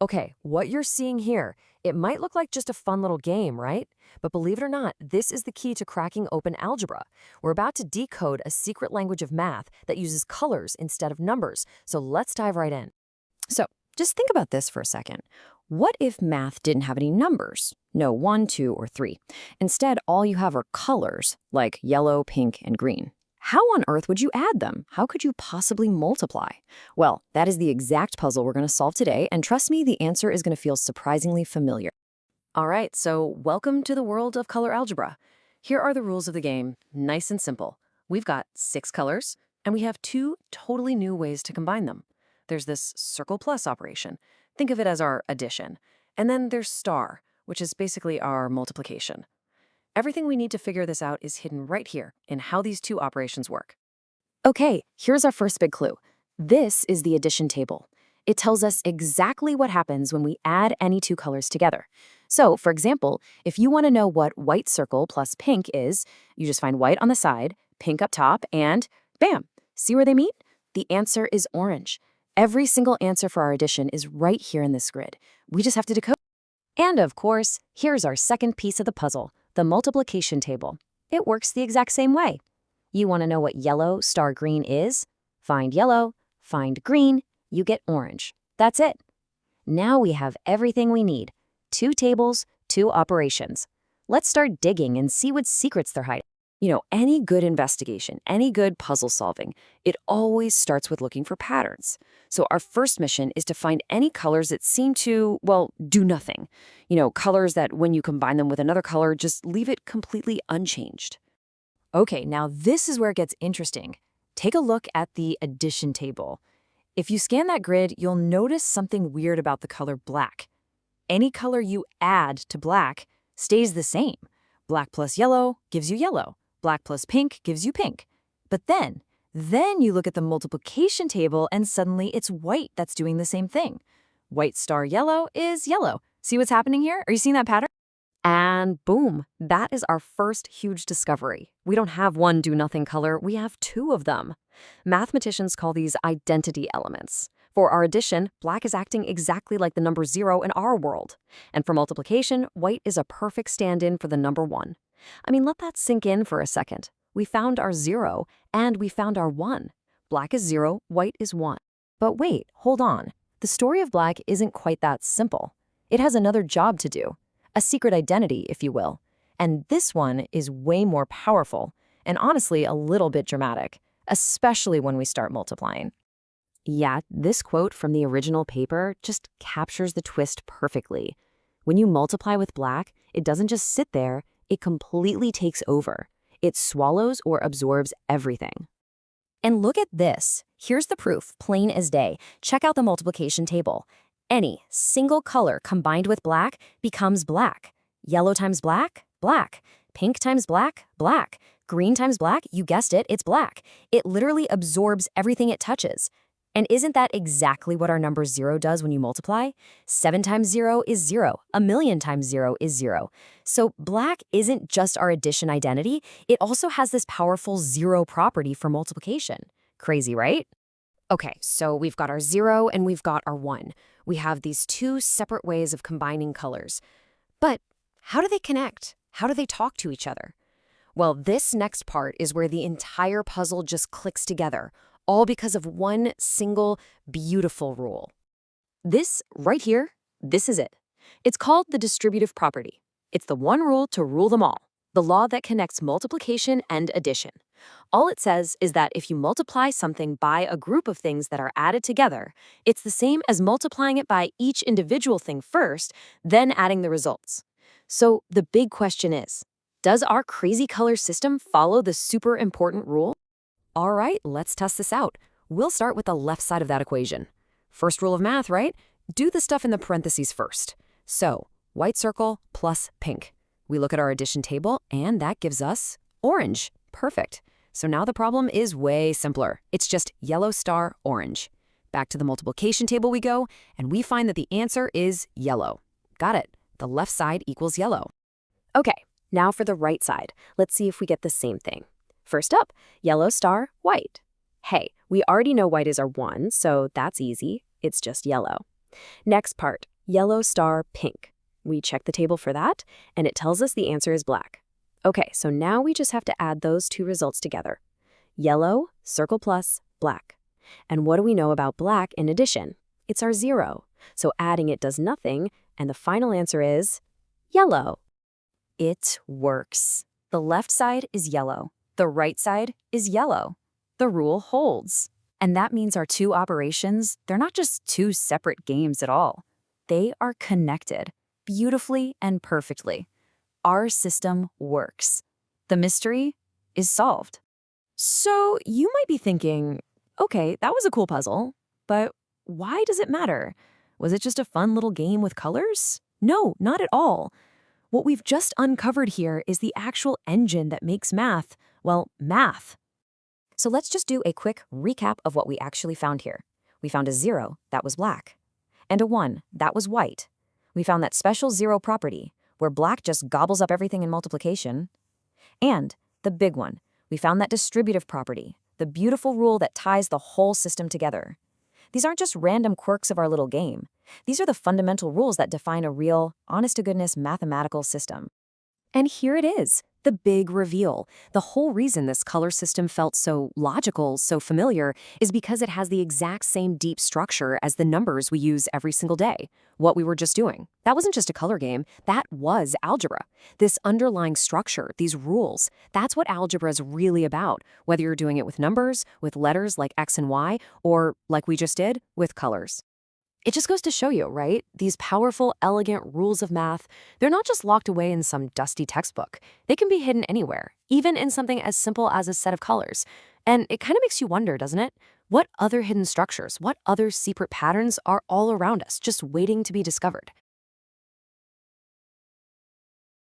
Okay, what you're seeing here, it might look like just a fun little game, right? But believe it or not, this is the key to cracking open algebra. We're about to decode a secret language of math that uses colors instead of numbers, so let's dive right in. So, just think about this for a second. What if math didn't have any numbers? No 1, 2, or 3. Instead, all you have are colors, like yellow, pink, and green. How on earth would you add them? How could you possibly multiply? Well, that is the exact puzzle we're going to solve today, and trust me, the answer is going to feel surprisingly familiar. All right, so welcome to the world of color algebra. Here are the rules of the game, nice and simple. We've got 6 colors, and we have 2 totally new ways to combine them. There's this circle plus operation. Think of it as our addition. And then there's star, which is basically our multiplication. Everything we need to figure this out is hidden right here in how these 2 operations work. Okay, here's our first big clue. This is the addition table. It tells us exactly what happens when we add any 2 colors together. So, for example, if you want to know what white circle plus pink is, you just find white on the side, pink up top, and bam! See where they meet? The answer is orange. Every single answer for our addition is right here in this grid. We just have to decode. And of course, here's our second piece of the puzzle, the multiplication table. It works the exact same way. You want to know what yellow star green is? Find yellow, find green, you get orange. That's it. Now we have everything we need. 2 tables, 2 operations. Let's start digging and see what secrets they're hiding. Any good investigation, any good puzzle solving, it always starts with looking for patterns. So our first mission is to find any colors that seem to, well, do nothing. Colors that when you combine them with another color, just leave it completely unchanged. Okay, now this is where it gets interesting. Take a look at the addition table. If you scan that grid, you'll notice something weird about the color black. Any color you add to black stays the same. Black plus yellow gives you yellow. Black plus pink gives you pink. But then you look at the multiplication table and suddenly it's white that's doing the same thing. White star yellow is yellow. See what's happening here? Are you seeing that pattern? And boom, that is our first huge discovery. We don't have one do-nothing color, we have 2 of them. Mathematicians call these identity elements. For our addition, black is acting exactly like the number 0 in our world. And for multiplication, white is a perfect stand-in for the number 1. Let that sink in for a second. We found our 0, and we found our 1. Black is 0, white is 1. But wait, hold on. The story of black isn't quite that simple. It has another job to do. A secret identity, if you will. And this one is way more powerful, and honestly a little bit dramatic, especially when we start multiplying. Yeah, this quote from the original paper just captures the twist perfectly. When you multiply with black, it doesn't just sit there, it completely takes over. It swallows or absorbs everything. And look at this. Here's the proof, plain as day. Check out the multiplication table. Any single color combined with black becomes black. Yellow times black, black. Pink times black, black. Green times black, you guessed it, it's black. It literally absorbs everything it touches. And isn't that exactly what our number 0 does when you multiply? 7 times 0 is 0. 1,000,000 times 0 is 0. So black isn't just our addition identity, it also has this powerful 0 property for multiplication. Crazy, right? Okay, so we've got our 0 and we've got our 1. We have these 2 separate ways of combining colors. But how do they connect? How do they talk to each other? Well, this next part is where the entire puzzle just clicks together, all because of one single beautiful rule. This right here, this is it. It's called the distributive property. It's the one rule to rule them all, the law that connects multiplication and addition. All it says is that if you multiply something by a group of things that are added together, it's the same as multiplying it by each individual thing first, then adding the results. So the big question is, does our crazy color system follow the super important rule? All right, let's test this out. We'll start with the left side of that equation. First rule of math, right? Do the stuff in the parentheses first. So, white circle plus pink. We look at our addition table, and that gives us orange. Perfect. So now the problem is way simpler. It's just yellow star orange. Back to the multiplication table we go, and we find that the answer is yellow. Got it. The left side equals yellow. Okay, now for the right side. Let's see if we get the same thing. First up, yellow star, white. Hey, we already know white is our 1, so that's easy. It's just yellow. Next part, yellow star pink. We check the table for that, and it tells us the answer is black. Okay, so now we just have to add those two results together. Yellow, circle plus, black. And what do we know about black in addition? It's our 0. So adding it does nothing, and the final answer is yellow. It works. The left side is yellow. The right side is yellow. The rule holds. And that means our two operations, they're not just two separate games at all. They are connected, beautifully and perfectly. Our system works. The mystery is solved. So you might be thinking, okay, that was a cool puzzle, but why does it matter? Was it just a fun little game with colors? No, not at all. What we've just uncovered here is the actual engine that makes math, well, math. So let's just do a quick recap of what we actually found here. We found a 0, that was black, and a 1, that was white. We found that special 0 property, where black just gobbles up everything in multiplication. And the big one, we found that distributive property, the beautiful rule that ties the whole system together. These aren't just random quirks of our little game. These are the fundamental rules that define a real, honest-to-goodness mathematical system. And here it is, the big reveal. The whole reason this color system felt so logical, so familiar, is because it has the exact same deep structure as the numbers we use every single day. What we were just doing. That wasn't just a color game, that was algebra. This underlying structure, these rules, that's what algebra is really about, whether you're doing it with numbers, with letters like X and Y, or, like we just did, with colors. It just goes to show you, right? These powerful, elegant rules of math, they're not just locked away in some dusty textbook. They can be hidden anywhere, even in something as simple as a set of colors. And it kind of makes you wonder, doesn't it? What other hidden structures, what other secret patterns are all around us, just waiting to be discovered?